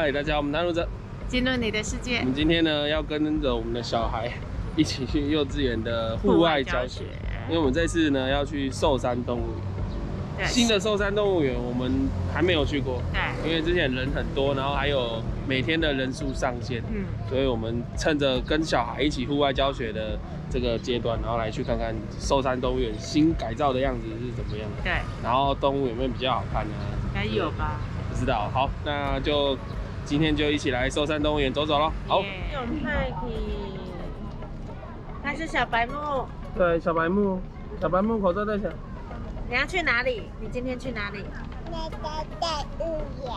嗨，大家好，我们探路者进入你的世界。我们今天呢要跟着我们的小孩一起去幼稚园的户外教学，因为我们这次呢要去寿山动物园。新的寿山动物园我们还没有去过，对，因为之前人很多，然后还有每天的人数上限，所以我们趁着跟小孩一起户外教学的这个阶段，然后来去看看寿山动物园新改造的样子是怎么样的，对，然后动物有没有比较好看呢？应该有吧。不知道，好，那就今天就一起来寿山动物园走走咯。好，有派皮，他是小白木。对，小白木，小白木口罩戴起来。你要去哪里？你今天去哪里？那个动物园。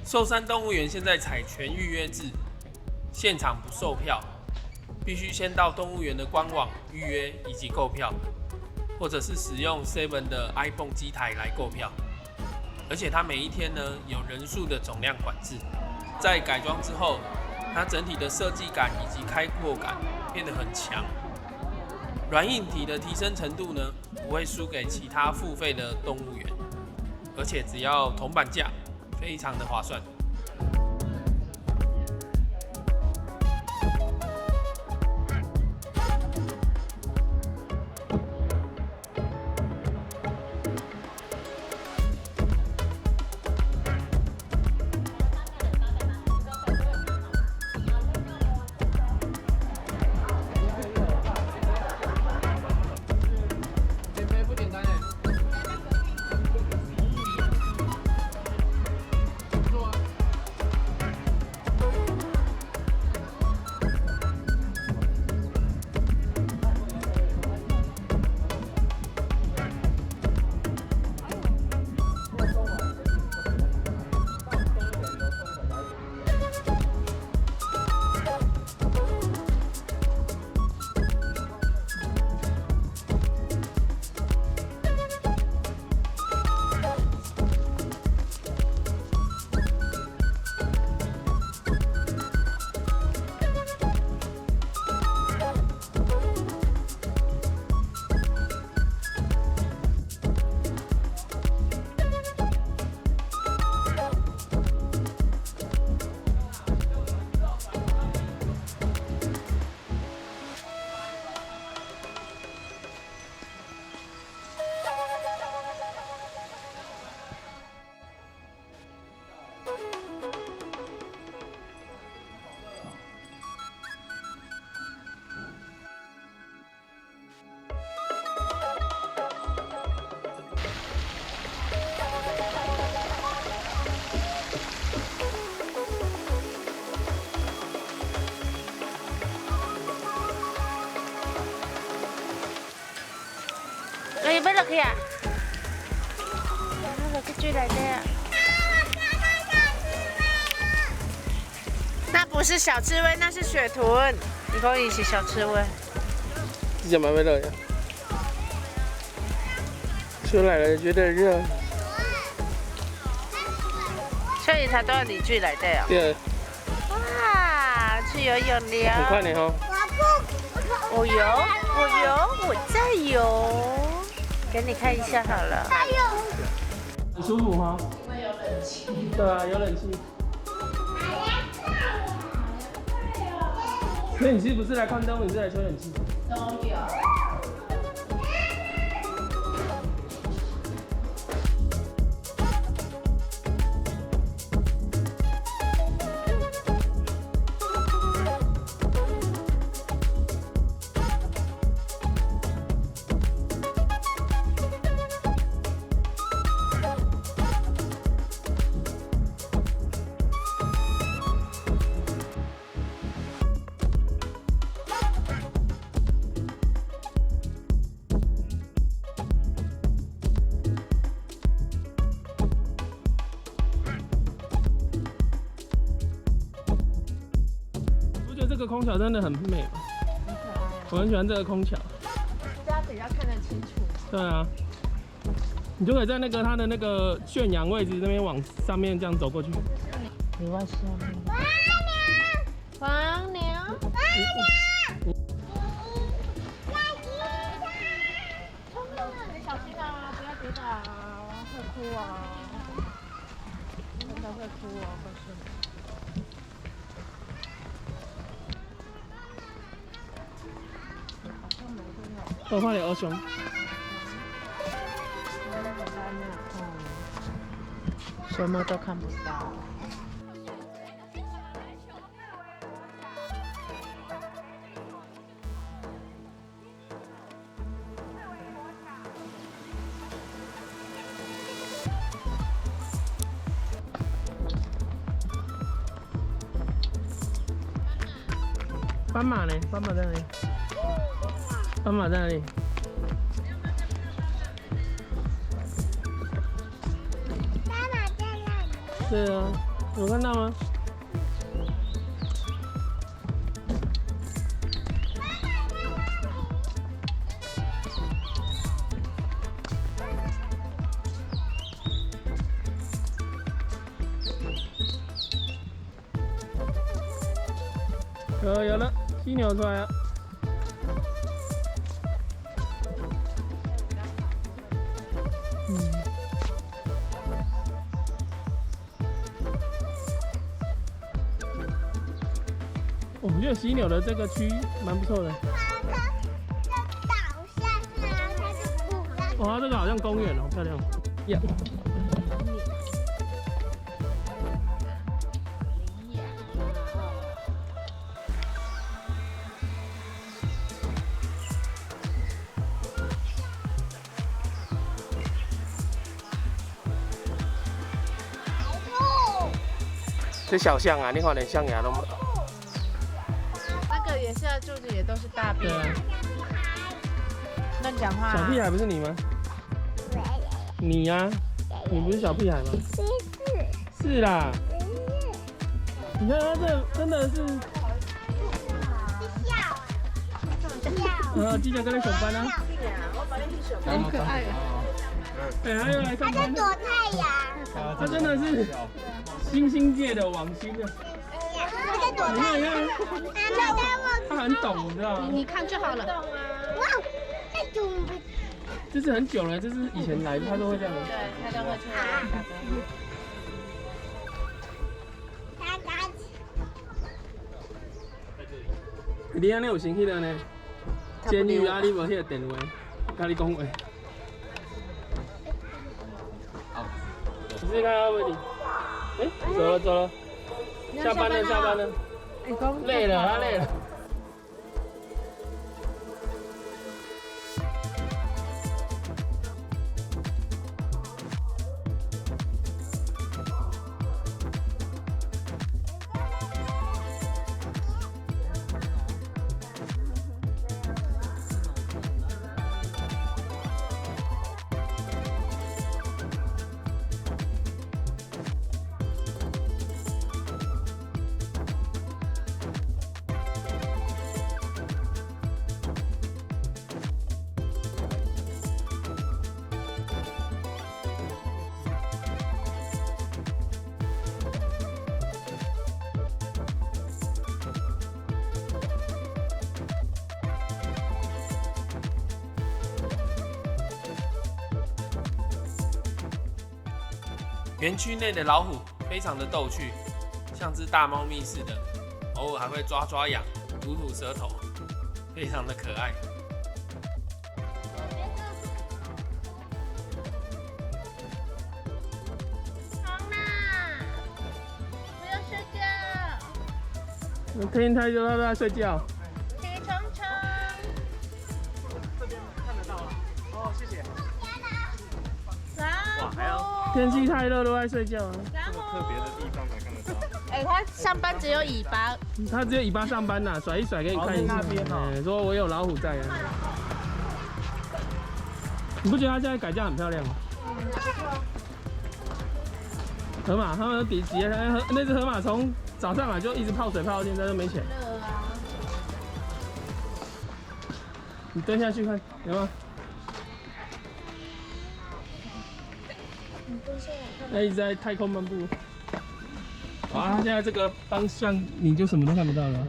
寿山动物园现在采全预约制，现场不售票，必须先到动物园的官网预约以及购票，或者是使用 Seven 的 iPhone 机台来购票。而且它每一天呢有人数的总量管制，在改装之后，它整体的设计感以及开阔感变得很强，软硬体的提升程度呢不会输给其他付费的动物园，而且只要铜板价。非常的划算。你不落去啊？那落去追来的啊？那不是小刺猬，那是雪豚。你可以是小刺猬。自己买没热呀？出来了，觉得热。所以他都要你追来的哦。对。哇，去游泳了。很快点哦。我游，我游，我在游。给你看一下好了。很舒服吗？因为有冷气。对啊，有冷气。所以你是不是来看动物，你是来吹冷气？都有。个空桥真的很美嘛，很可爱。我很喜欢这个空桥。这样比较看得清楚。对啊，你就可以在那个它的那个驯养位置那边往上面这样走过去。没关系啊。黄牛。小心啊，不要跌倒，会哭啊，真的会哭哦，告诉你。我看到翱翔。什么都看不到。斑马呢？斑马在哪里？斑马在哪里？妈妈在那里。对啊，有看到吗？有了，犀牛出来了。我觉得犀牛的这个区蛮不错的。它倒下去，然后它就不了。哇，它这个好像公园哦，漂亮。呀。这小象啊，你看连象牙都没有。那个也是啊，柱子也都是大便。对啊。乱讲话。小屁孩不是你吗？你呀、你不是小屁孩吗？是啦。你看他这真的是。记得跟他上班啊。很可爱。哎，还有来上班。躲太阳。他真的是星星界的王星啊！它在躲太阳。他很懂，你知道吗？你看就好了。哇，在躲。这是很久了，这是以前来他都会这样。对，他都会出来打招呼。你安尼有生气了呢？监狱啊，你无迄个电话，跟你讲话。你试看下问题。哎，走了走了，下班了下班了。累了，他累了。园区内的老虎非常的逗趣，像只大猫咪似的，偶尔还会抓抓痒、吐吐舌头，非常的可爱。好啦，不要睡觉。天太热，他都在睡觉。起床床。这边看得到了。哦，谢谢。哇，还要天气太热都在睡觉啊。特别的地方才看得到。哎，他上班只有尾巴。他只有尾巴上班呐，甩一甩给你看一下。那边哦，说我有老虎在啊。你不觉得他现在改这样很漂亮吗？河马，他们底下那只河马从早上啊就一直泡水泡到现在都没起来。热啊。你蹲下去看，有没有？你蹲下来看。他一直在太空漫步。哇，他现在这个方向你就什么都看不到了。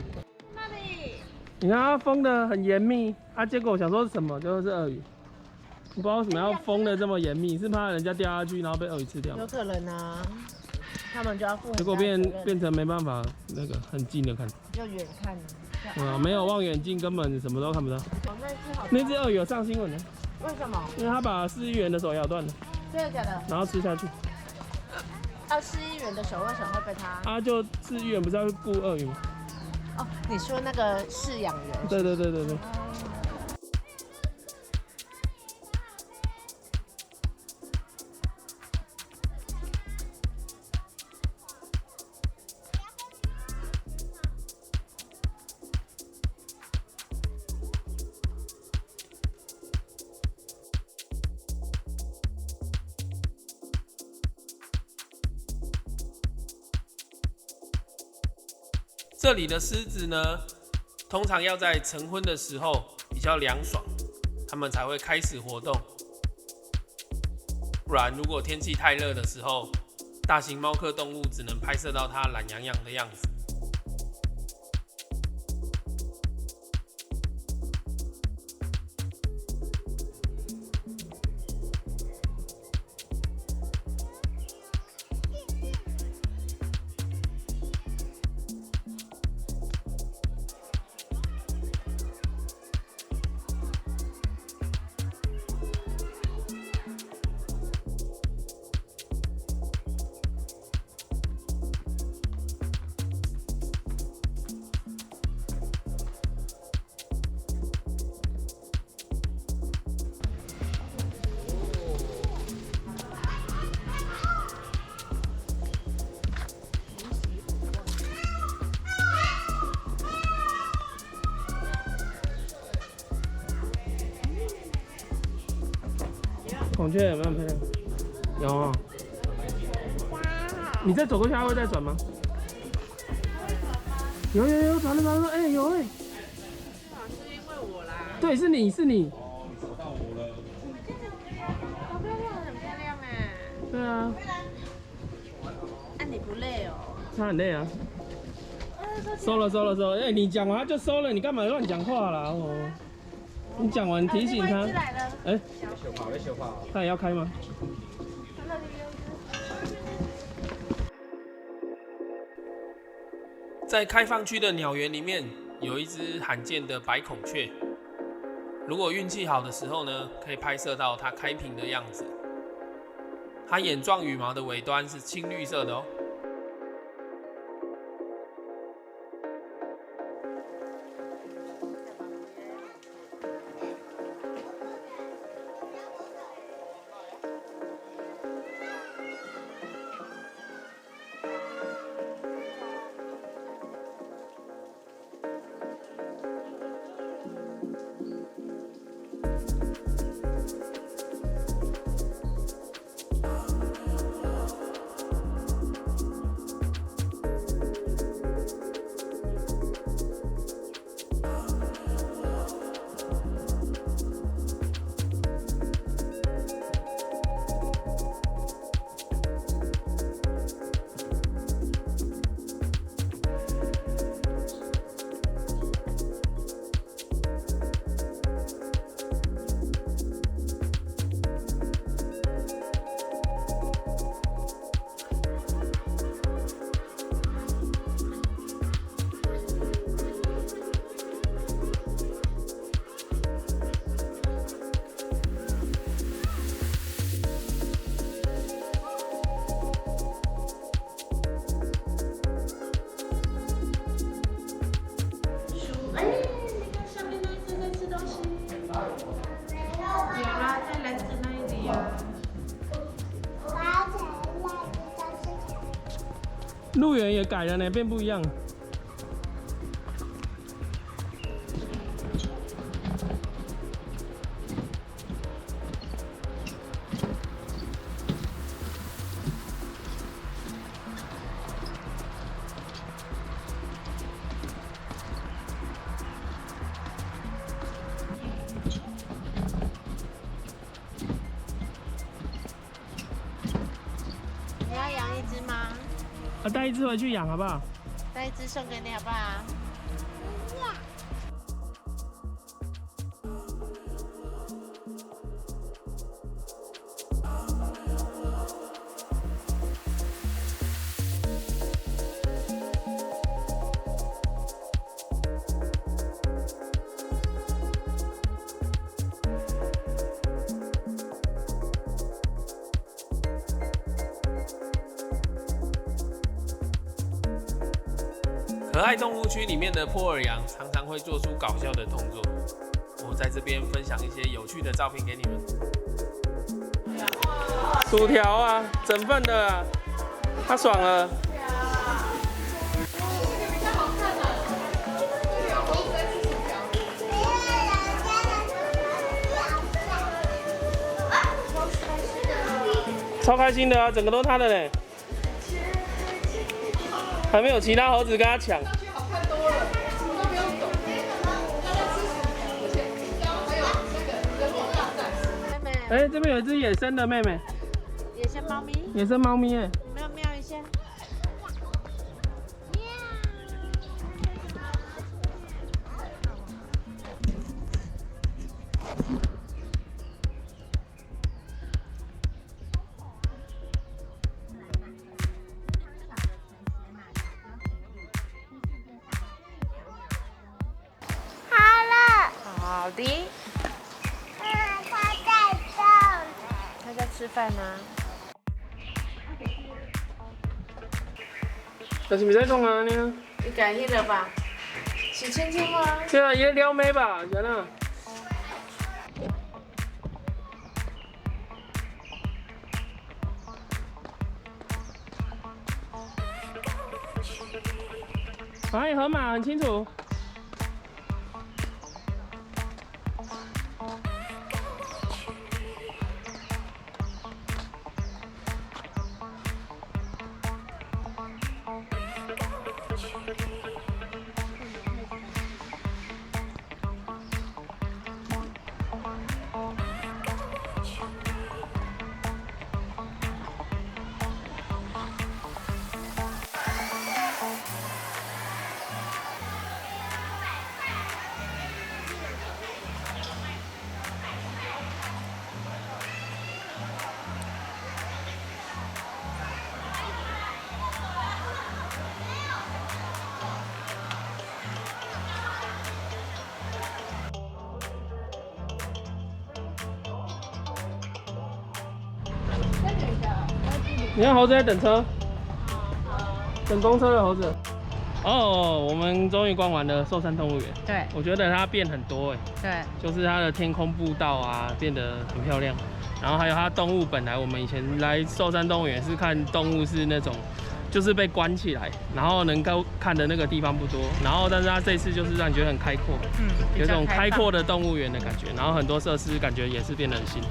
那里。你看它封的很严密，啊，结果我想说是什么，就是鳄鱼。我不知道为什么要封的这么严密，是怕人家掉下去然后被鳄鱼吃掉。有可能啊，他们就要负很大结果的责任变成没办法那个很近的看。就远看。没有望远镜根本什么都看不到。哦，那只好。那只鳄鱼有上新闻的，为什么？因为它把市议员的手咬断了，真的假的？然后吃下去。市议员的手为什么会被他？就市议员不是要雇鳄鱼吗？哦，你说那个饲养员？对对对对对。这里的狮子呢，通常要在晨昏的时候比较凉爽，它们才会开始活动。不然，如果天气太热的时候，大型猫科动物只能拍摄到它懒洋洋的样子。孔雀有没有漂亮？有哦。你再走过去，它会再转吗？有，转了，哎、有哎、是因为我啦。对，是你。哦，找到我了。好漂亮，很漂亮哎。对啊，你不累哦？它很累啊。收了，哎、你讲完它就收了，你干嘛乱讲话啦？哦，你讲完提醒它。哎、小跑。它也要开吗？在开放区的鸟园里面，有一只罕见的白孔雀。如果运气好的时候呢，可以拍摄到它开屏的样子。它眼状羽毛的尾端是青绿色的哦。路缘也改了呢，变不一样了。带一只回去养好不好？带一只送给你好不好？可爱动物区里面的波尔羊常常会做出搞笑的动作，我在这边分享一些有趣的照片给你们。薯条啊，整份的啊，他爽了。超开心的啊，整个都他的嘞。还没有其他猴子跟他抢。好看多了，都不用走，大家吃薯条，而且还有那个人偶大战。妹妹，哎，这边有一只野生的妹妹，野生猫咪，野生猫咪哎。有没有喵一下？好的，他在这里。他在吃饭吗？但是没在动啊你。你改迄了吧？是青青吗？对啊，也撩妹吧，人啊。哎，河马很清楚。你看猴子在等车，等公车的猴子。哦，我们终于逛完了寿山动物园。对我觉得它变很多哎，对，就是它的天空步道啊变得很漂亮，然后还有它动物，本来我们以前来寿山动物园是看动物是那种就是被关起来，然后能够看的那个地方不多，然后但是它这次就是让你觉得很开阔，有一种开阔的动物园的感觉，然后很多设施感觉也是变得很新，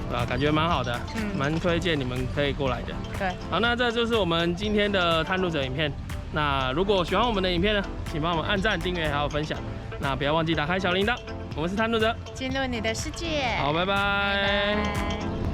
对吧？感觉蛮好的，蛮推荐你们可以过来的。对，好，那这就是我们今天的探路者影片。那如果喜欢我们的影片呢，请帮我们按赞、订阅还有分享。那不要忘记打开小铃铛。我们是探路者，进入你的世界。好，拜拜。拜拜。